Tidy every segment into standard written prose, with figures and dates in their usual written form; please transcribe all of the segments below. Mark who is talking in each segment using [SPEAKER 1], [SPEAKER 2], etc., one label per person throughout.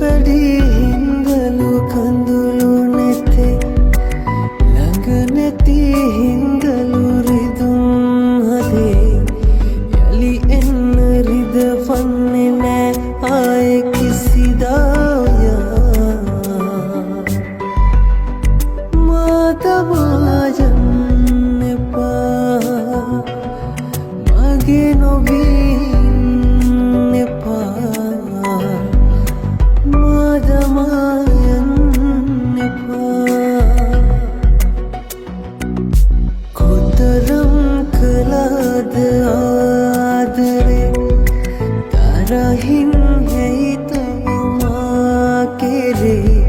[SPEAKER 1] වැඩි හින්දලු කඳුළු නැතේ ළඟ නැති හින්දලු රිදුම් හදේ යලි එන්න රිදවන්නේ නෑ ආයෙ කිසිදායා මාතමා යන්න එපා මගේ නොවීන්න එපා මාතමා යන්න එපා කොතරම් කළාද ආදරේ තරහින් හිතමා කෙරේ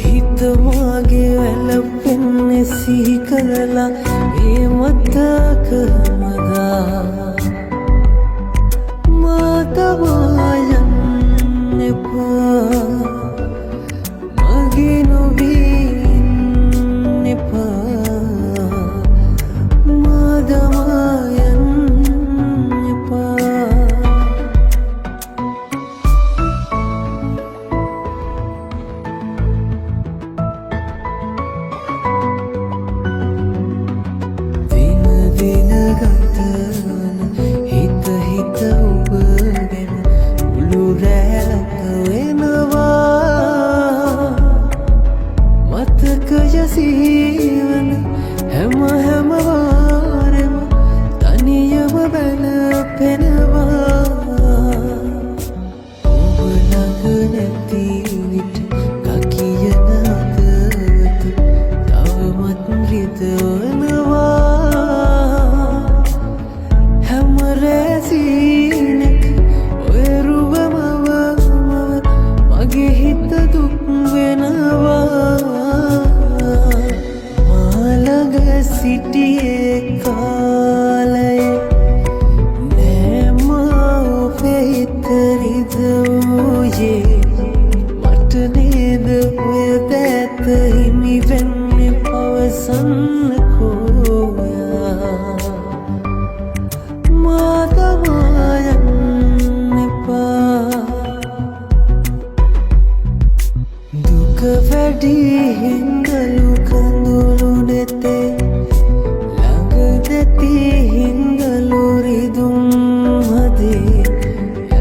[SPEAKER 1] හිත මාගේ වැළපෙන්නේ සිහි කරලා ඒ මතක මගා මාතමා යන්න එපා මගේ නොවීන්න එපා මාතමා යන්න එපා දින දින ගතන හිත හිත ඔබ ගැන මුළු රැළක වෙනවා මතකය සීවන හැම වාරෙම තනියම බැලපෙනවා ඔබ ළඟ නැති විට කකියන අදවත තවමත් රිදවනවා හැම රැසීනක ඔය රුවමව මගේ හිත දුක් වෙනවා මාළඟ සිටියේ කාලයේ නෑම ඔබේ හිත රිදවූයේ මට නේද ඔය දැත හිමි වෙන්නේ පවසන්නකෝ මාතමා යන්න එපා දුක වැඩි හින්දලු කඳුළු නැතේ ළඟ නැති හින්දලු රිදුම් හදේ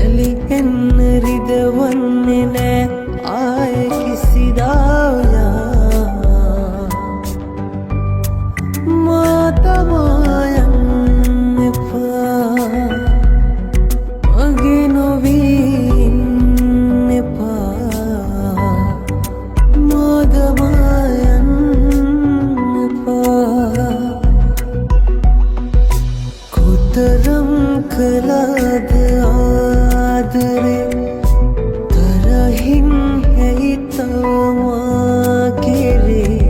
[SPEAKER 1] යලි එන්න රිදවන්නේ නෑ ආයෙ කිසිදායා මාතමා යන්න එපා මගේ නොවීන්න එපා මාතමා යන්න එපා කොතරම් කළාද ආදරේ තරහින් හිතමා කෙරේ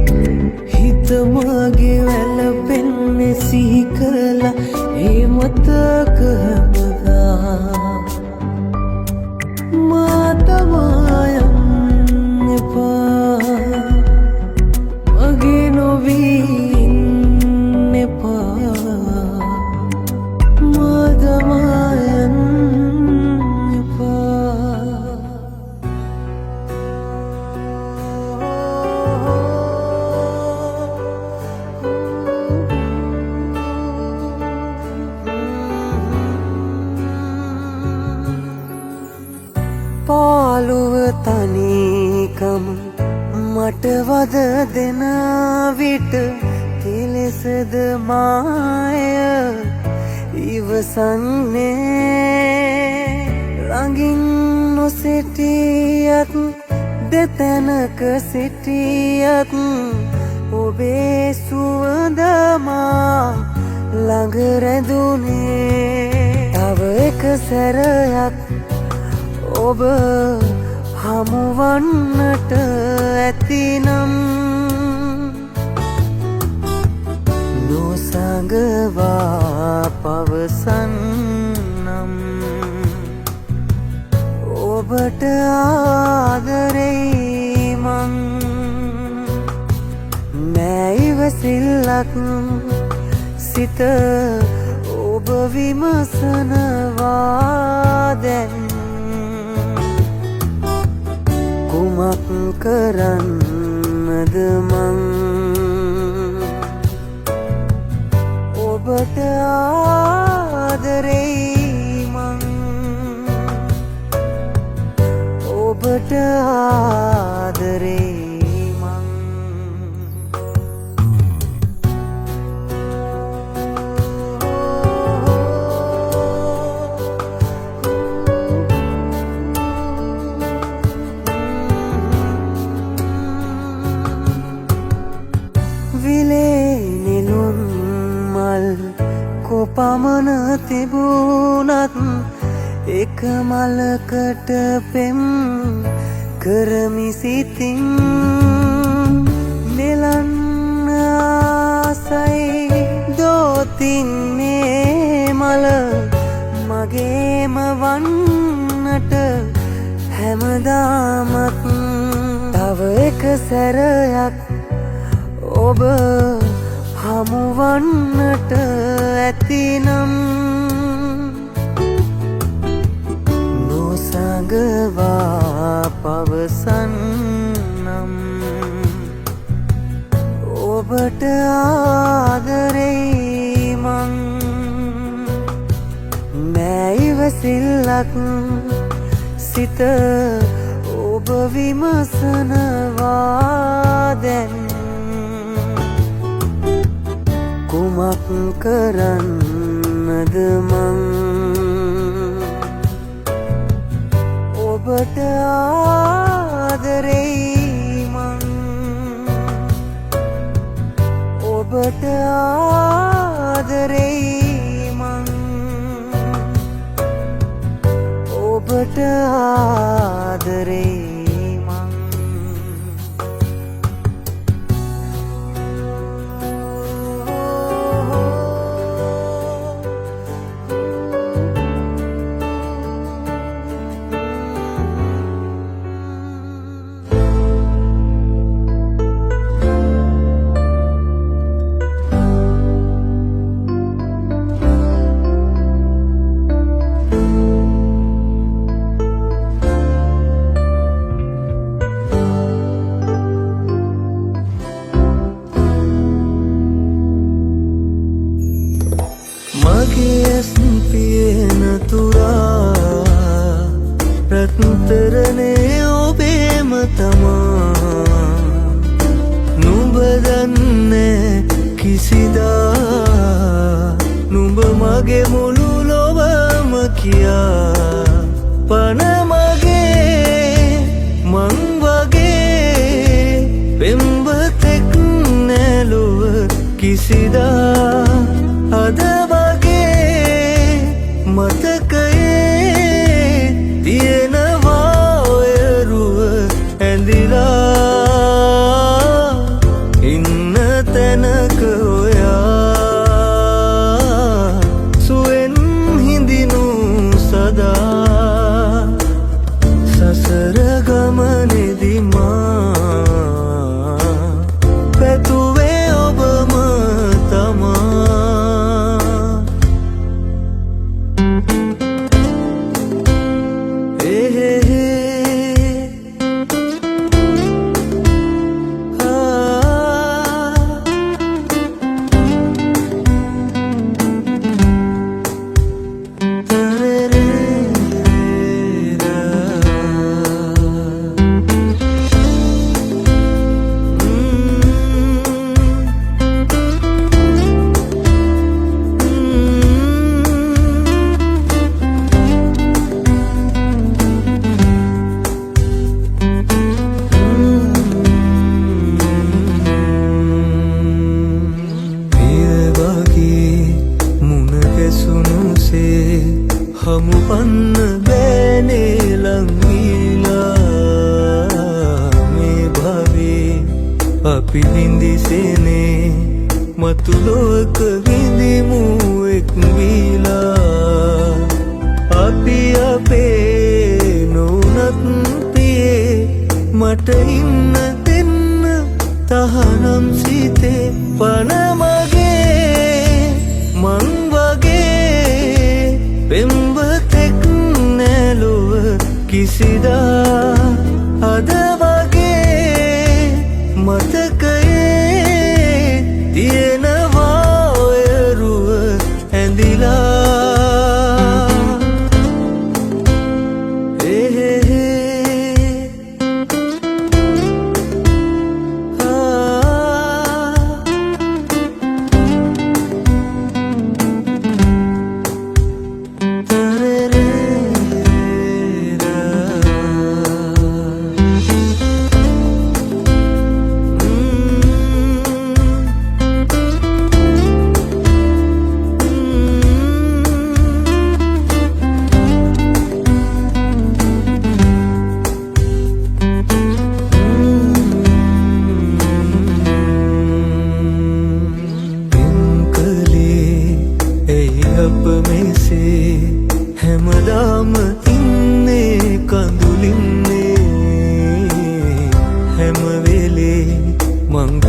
[SPEAKER 1] හිත මාගේ වැළපෙන්නේ සිහි කරලා ඒ මතක හැමදා මාතමා යන්න එපා මගේ නොවීන්න එපා මාතමා යන්න එපා පාළුව තනිකම මට වද දෙන විට කෙලෙසද මාය ඉවසන්නේ ළඟින් නොසිටියත් දෙතැනක සිටියත් ඔබේ සුවඳ මා ළඟ රැඳුනේ තව එක සැරයක් ඔබ හමුවන්නට ඇතිනම් නොසඟවා පවසන්නම් ඔබට ආදරෙයි මං නෑ ඉවසිල්ලක් සිත ඔබ විමසනවා දැන් කුමක් කරන්නද මං ඔබට ආදරෙයි මං ඔබට ආදරෙයි මං විලේ නිලුම් මල් කොපමණ තිබුණත් එක මලකට පෙම් කරමි සිතින් නෙලන්න ආසයි දෝතින්නේ මල මගේම වන්නට හැමදාමත් තව එක සැරයක් ඔබ හමුවන්නට ඇතිනම් නොසඟවා පවසන්නම් ඔබට ආදරෙයි මං නෑ ඉවසිල්ලක් සිත ඔබ විමසනවා දැන් කුමක් කරන්නද මං ඔබට ආදරෙයි මං ඔබට ආදරෙයි මං ඔබට ආදරෙයි මගේස් පියන තුරා රත්තරනේ ඔබේම තමා නුඹ දන්නේ කිසිදා නුඹ මගේ මුළු ලොවම කියා පන මගේ මං වගේ පෙම්බතෙක් නැලොව කිසිදා අද මතකයේ තියෙනවා ඔය රුව ඇඳිලා ඉන්න තැනක ඔයා සුවෙන් හිඳිනු සදා සසර ගමනේදී මා පැතුවේ ඔබම තමා හමු පන්න බෑනේ ලංවීලා මේ භවී අපි විඳිසේනේ මතු ලෝක විඳිමු එක් වීලා අපි අපේ නොනත් පියේ මට ඉන්න දෙන්න තහනම් සිතේ පන මගේ මං වගේ පෙම්බතෙක් නැලොව කිසිදා අද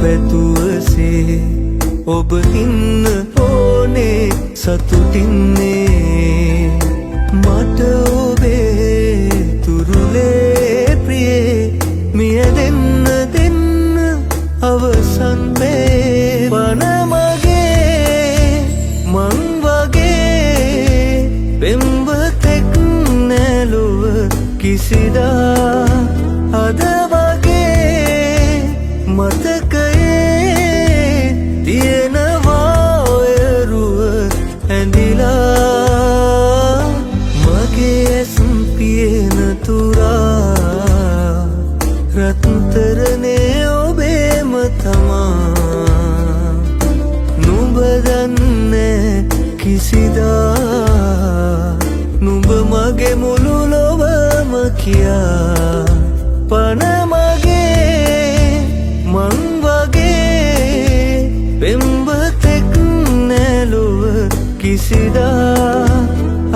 [SPEAKER 1] පැතුවසේ ඔබ ඉන්න ඕනේ සතුටින්නේ මට ඔබේ තුරුලේ ප්‍රියේ මිය දෙන්න අවසන් මේ පන මගේ මං වගේ පෙම්වතෙක් නැලොව කිසිදා අද වගේ මතකයේ තියෙනවා ඔය රුව ඇඳිලා මගේ ඇස් පියන තුරා රත්තරනේ ඔබේම තමා නුඹ දන්නේ කිසිදා නුඹ මගේ මුළු ලොවම කියා පන මගේ මං වගේ පෙම්වතෙක් නැලොව කිසිදා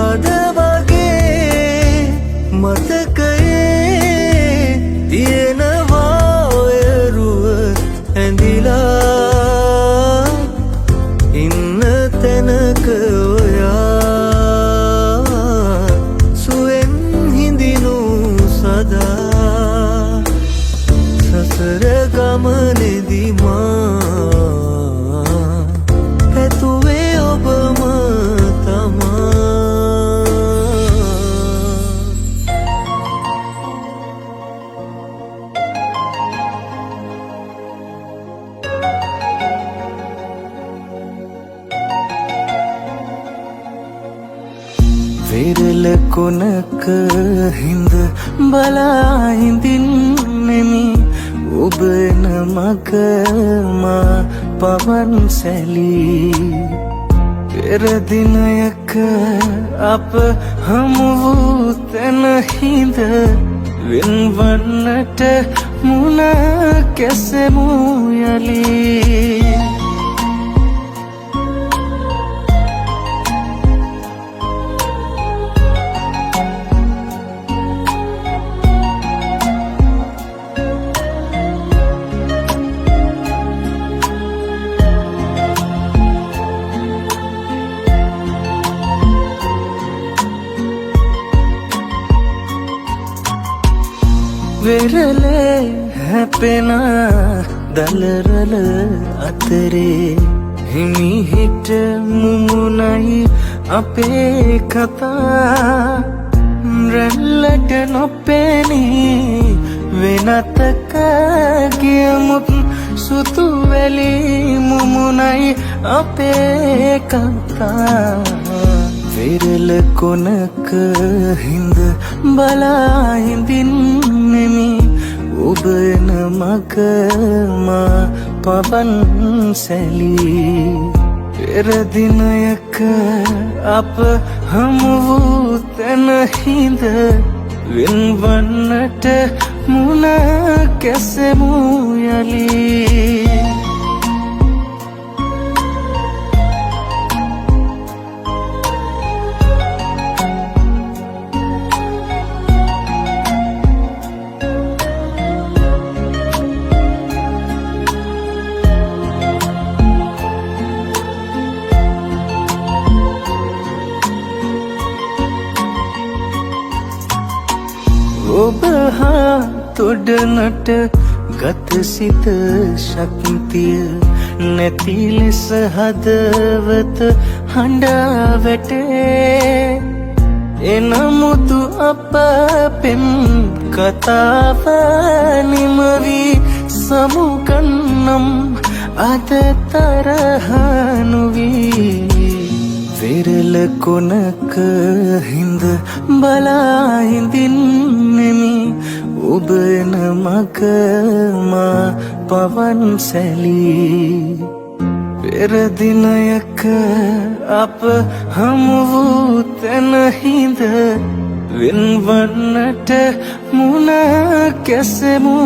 [SPEAKER 1] අද වගේ මතකයේ තියෙනවා ඔය රුව ඇඳිලා ඉන්න තැනක ඔයා සුවෙන් හිඳිනු සදා සසර ගමනේදී මා හැතුවේ ඔබම තමා වෙරළ කොනක හිඳ බලා හිඳින්නෙමි ඔබ එන මග මා පවන් සැලී පෙර දිනයක අප හමු වූ තැන හිඳ වෙන්වන්නට මුණ කැසෙමු යලී වෙරළේ හැපෙන දලරල අතරේ හිමිහිට මුමුණයි අපේ කතා රැල්ලට නොපෙනී වෙනතක ගියමුත් සුතු වැලි මුමුණයි අපේ කතා වෙරළ කොනක හිඳ බලා හිඳින්නෙමි ඔබ එන මග මා පවන් සැලී පෙර දිනයක අප හමු වූ තැන හිඳ වෙන්වන්නට මුණ කැසෙමු යලී ඔබ හා තොඩනට ගත සිත ශක්තිය නැති ලෙස හදවත හඬා වැටේ එනමුතු අප පෙම් කතාව නිමවී සමුගන්නම් අද තරහ නොවී වෙරළ කොනක හිඳ බලා හිඳින්නෙමි ඔබ එන මග මා පවන් සැලී පෙර දිනයක අප හමු වූ තැන හිඳ වෙන්වන්නට මුණ කැසෙමු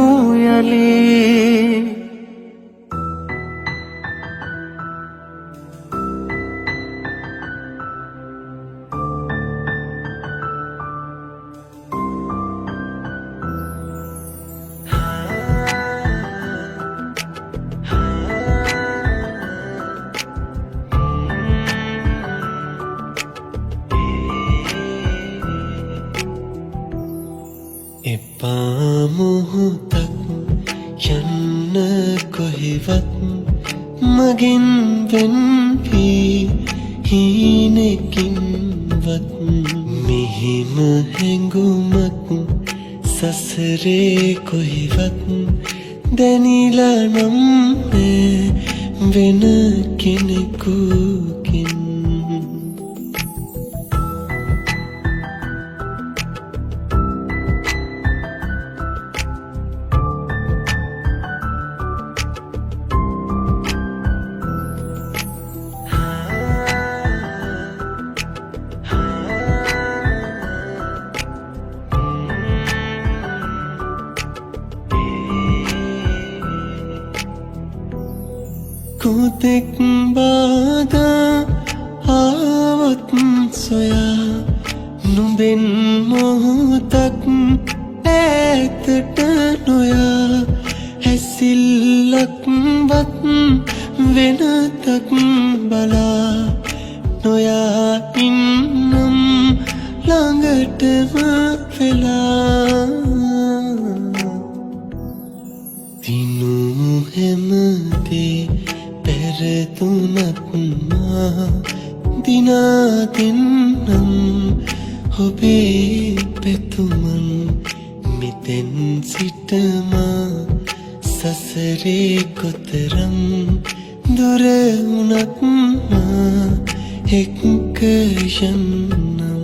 [SPEAKER 1] යලී
[SPEAKER 2] මොහොතක් යන්න කොහෙවත් මගෙන් වෙන් වී හීනකින්වත් මෙහිම හැඟුමක් සසරේ කොහෙවත් දැනිලා නම් වෙන කෙනෙකුකින් කොතෙක් බාධා ආවත් සොයා නුඹෙන් මොහොතක් ඈතට නොයා හැසිල්ලක්වත් වෙනතක් බලා නොයා ඉන්නම් ළඟටම වෙලා දිනු හැමදේ පැරතුනත් මා දිනා දෙන්නම් ඔබේ පැතුමන් මෙතෙන් සිටමා සසරේ කොතරම් දුර වුණත් මා එක්ක යන්නම්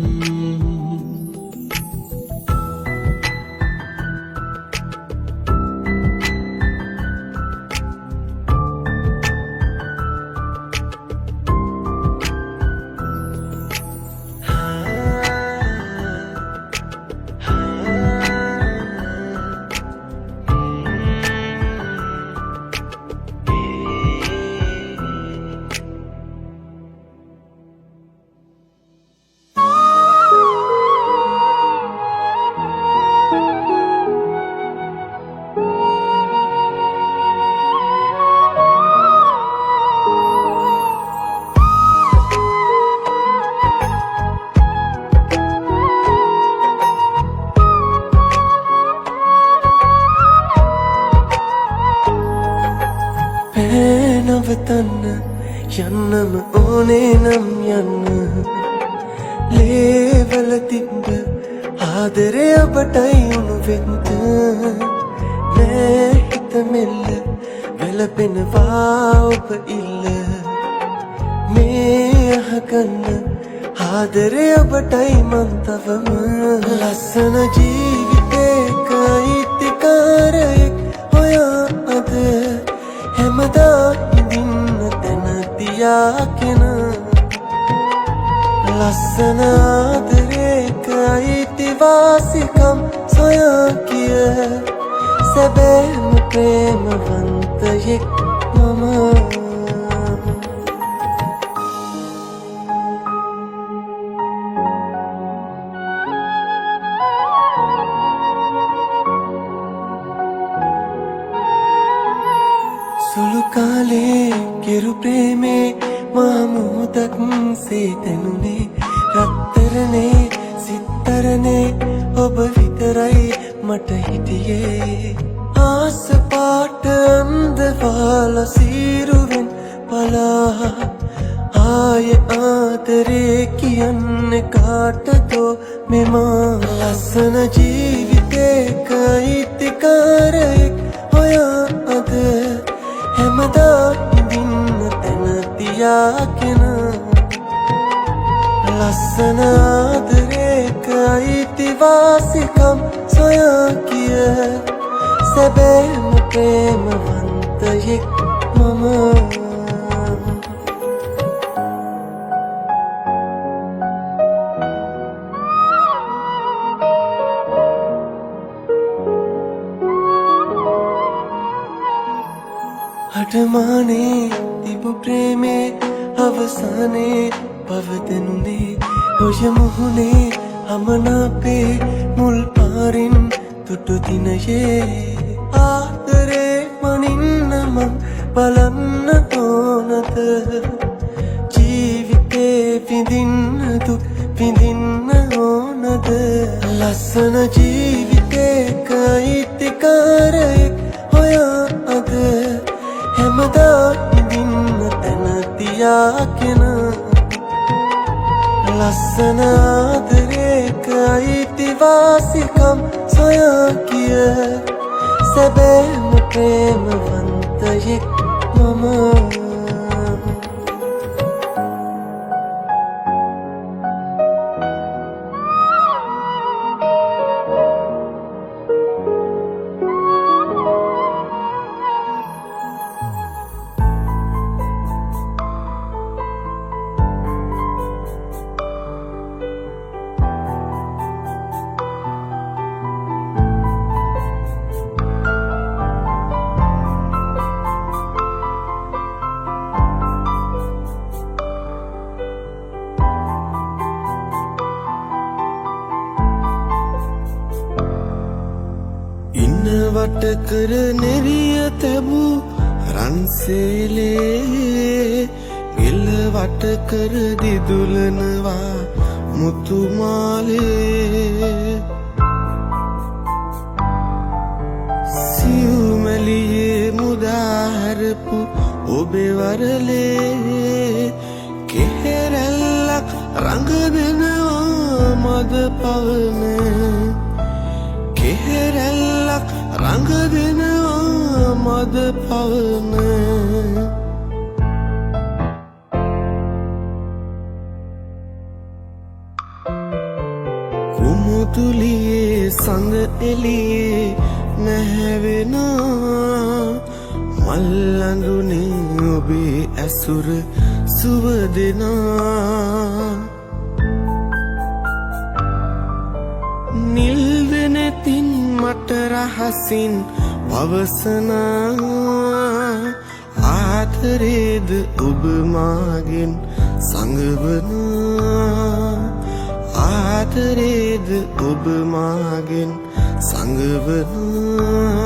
[SPEAKER 2] නවතන්න යන්නම ඕනේ නම් යන්න ලේවල තිබ්බ ආදරය ඔබටයි උණු වෙන්න නෑ හිත මෙල්ල වැළපෙනවා ඔබ ඉල්ල මේ අහගන්න ආදරය ඔබටයි මන් තවම ලස්සන ජීවිතේක අයිතිකාරයෙක් හොයා අද හැමදා ඉඳින්න තැන තියාගෙන ලස්සන ආදරේක අයිතිවාසිකම් සොයා කිය සැබෑම ප්‍රේමවන්තයෙක් මම සුළු කාලේ කෙරු ප්‍රේමේ මහමුදක් සේ දැනුනේ රත්තරනේ සිත්තරනේ ඔබ විතරයි මට හිටියේ ආස පාට අන්දවාල සීරුවෙන් පලා ආය ආදරේ කියන්නේ කාටදෝ මෙමා ලස්සන ජීවිතේක අයිතිකාරයෙක් හොයා අද හැමදා ඉඳින්න තැන තියාගෙන ලස්සන ආදරේක අයිතිවාසිකම් සොයා කිය සැබෑම ප්‍රේමවන්තයෙක් මම අටමානේ තිබු ප්‍රේමේ අවසානේ පවතනුනේ ඔය මුහුණේ අමනාපේ මුල් පාරින් තුටු දිනයේ ආදරේ මනින්න මං බලන්න ඕනද ජීවිතේ විඳින්න දුක් විඳින්න ඕනද ලස්සන ජීවිත ඒක අයිතිකාරයෙක් හොයා අද හැමදා ඉඳින්න තැන තියාගෙන ලස්සන ආදරේක අයිතිවාසිකම් සොයා කිය සැබෑම ප්‍රේමවන්තයෙක් මම වට කර නෙරිය තැබූ රන්සේලේ ගෙල වට කර දිදුලනවා මුතුමාලේ සියුමැලියේ මුදාහැරපු ඔබේ වරලේ කෙහෙරැල්ලක් රඟදෙනවා මද පවන කෙහෙරැල්ලක් රඟදෙනවා මද පවන කුමුතුලියේ සඳ එළියේ නැහැවෙනා මල්ලඳුනේ ඔබේ ඇසුර සුව දෙනා නිල්දෙනෙතින් මට රහසින් පවසනා ආදරේද ඔබ මාගෙන් සඟවනා ආදරේද ඔබ මාගෙන් සඟවනා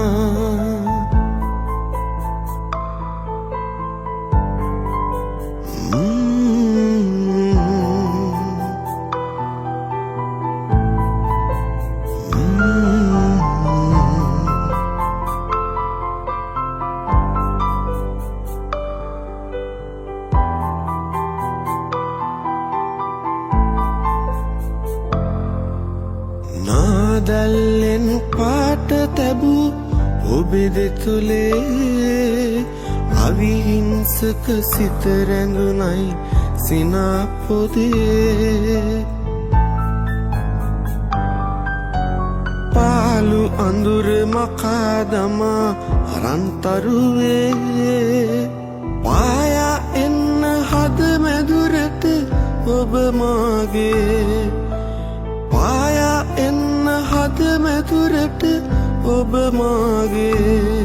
[SPEAKER 2] නාදල්ලෙන් පාට තැබූ ඔබේ දෙතුලේ අවිහිංසක සිත රැඳුනයි සිනා පොදේ පාලු අඳුර මකා දමා අරන්තරුවේ පායා එන්න හද මැදුරට ඔබ මාගේ පායා එන්න හද මැදුරට ඔබ මාගේ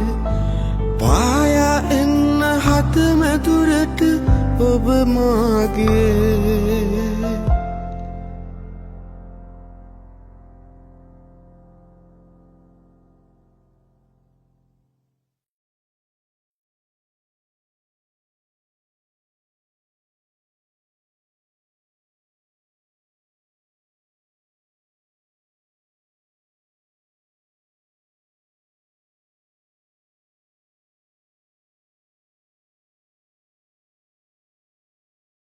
[SPEAKER 2] පායා එන්න හද මැදුරට ඔබ මාගේ